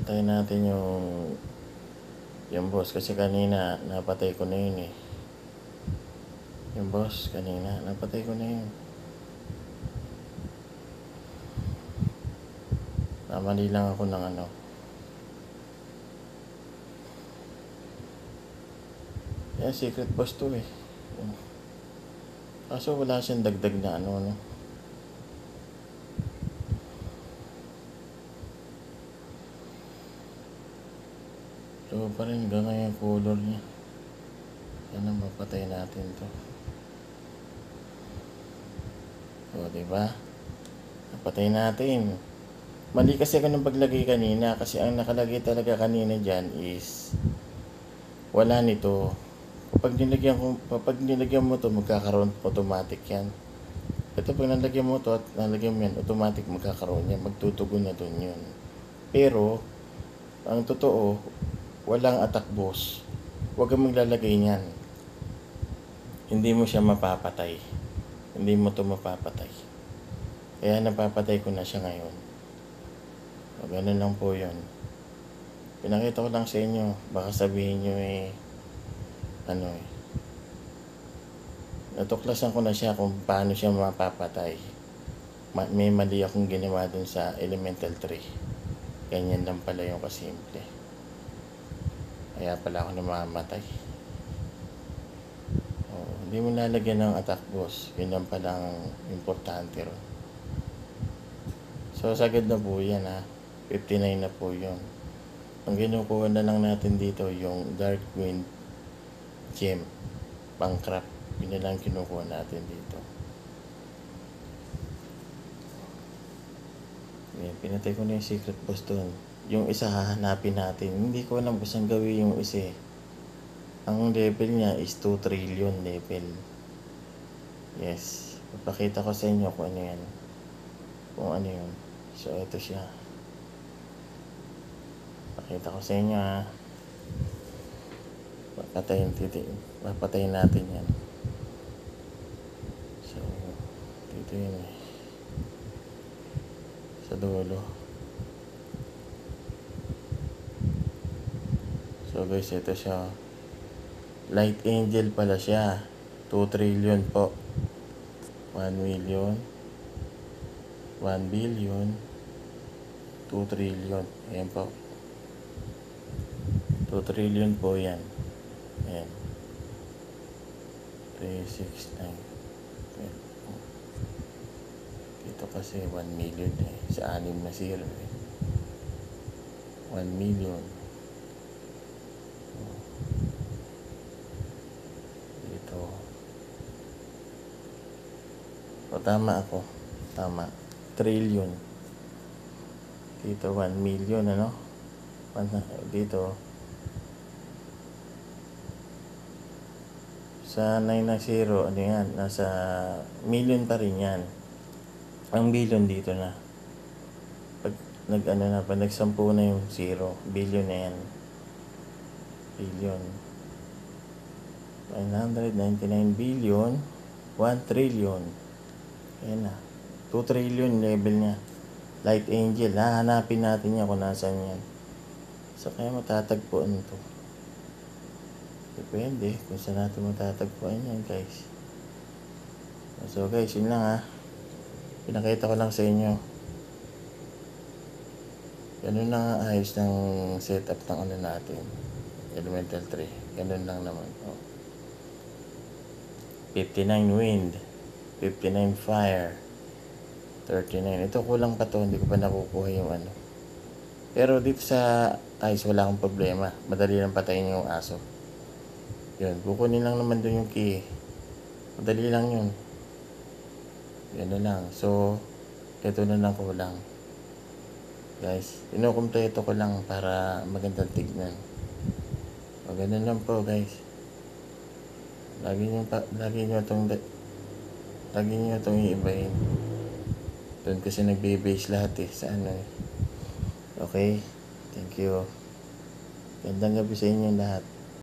Patayin natin yung boss kasi kanina napatay ko na yun eh. Yung boss kanina napatay ko na yun. Namali lang ako ng ano. Yan, secret boss to eh. Kaso wala siyang dagdag na ano, no? So pa rin hanggang yung color niya. Yan ang mapatay natin to. O, diba? Napatay natin. Mali kasi ako ng paglagay kanina kasi ang nakalagay talaga kanina dyan is wala nito. Kapag nilagyan mo to, magkakaroon automatic yan. Ito pag nalagyan mo to at nalagyan mo yan, automatic magkakaroon yan. Magtutugon na dun yun. Pero, ang totoo, walang attack boss. Huwag kang maglalagay niyan. Hindi mo siya mapapatay. Hindi mo to mapapatay. Kaya napapatay ko na siya ngayon. O, ganun lang po yun. Pinakita ko lang sa inyo. Baka sabihin nyo natuklasan ko na siya kung paano siya mapapatay. May mali akong ginawa dun sa elemental 3. Ganyan lang pala yung kasimple. Kaya pala ako namamatay. Hindi mo lalagyan ng attack boss. Yun lang palang importante ron. So sagad na po yan ha. 59 na po yun. Ang kinukuha na lang natin dito yung Dark Wind Gem Bankrupt. Yun na lang kinukuha natin dito. Yan, pinatay ko na yung secret boss doon. Yung isa hahanapin natin. Hindi ko alam kung saan gawin yung isa. Ang level niya is 2 trillion level. Yes. Papakita ko sa inyo kung ano yan. Kung ano yun. So, ito siya. Pakita ko sa inyo ha. Papatayin natin yan. So, dito yun eh. Sa dulo. So guys, ito siya. Light Angel pala siya. 2 trillion po. 1 million. 1 billion. 2 trillion. Ayan po. 2 trillion po yan. Ayan. 369. Dito kasi 1 million eh. Sa 6 na zero eh. 1 million. Dito. O tama ako. Tama. Trillion. Dito 1 million ano. Dito. Sa 9 na 0, ano yan? Nasa million pa rin yan. Ang billion dito na. Pag nagsampu na yung 0, billion na yan. Billion. 999 billion, 1 trillion. Ayan na. 2 trillion level niya. Light Angel. Hanapin natin yan kung nasan yan. So kaya matatagpuan ito. Depende kung saan natin matatagpuan yan guys. So guys, yun lang ha. Pinakita ko lang sa inyo. Ganun lang ayos ng setup ng ano natin. Elemental 3. Ganun lang naman. 59 wind. 59 fire. 39. Ito kulang pa to. Hindi ko pa nakukuha yung ano. Pero dito sa ice wala akong problema. Madali lang patayin yung aso. Yun. Kukunin lang naman doon yung key. Madali lang yun. Yan lang. So, ito na lang kulang. Guys, inukumpleto ko lang para magandang tignan. Maganda lang po guys. Lagi nyo itong iibahin. Doon kasi nagbe-base lahat eh. Sa ano eh. Okay. Thank you. Gandang gabi sa inyo lahat.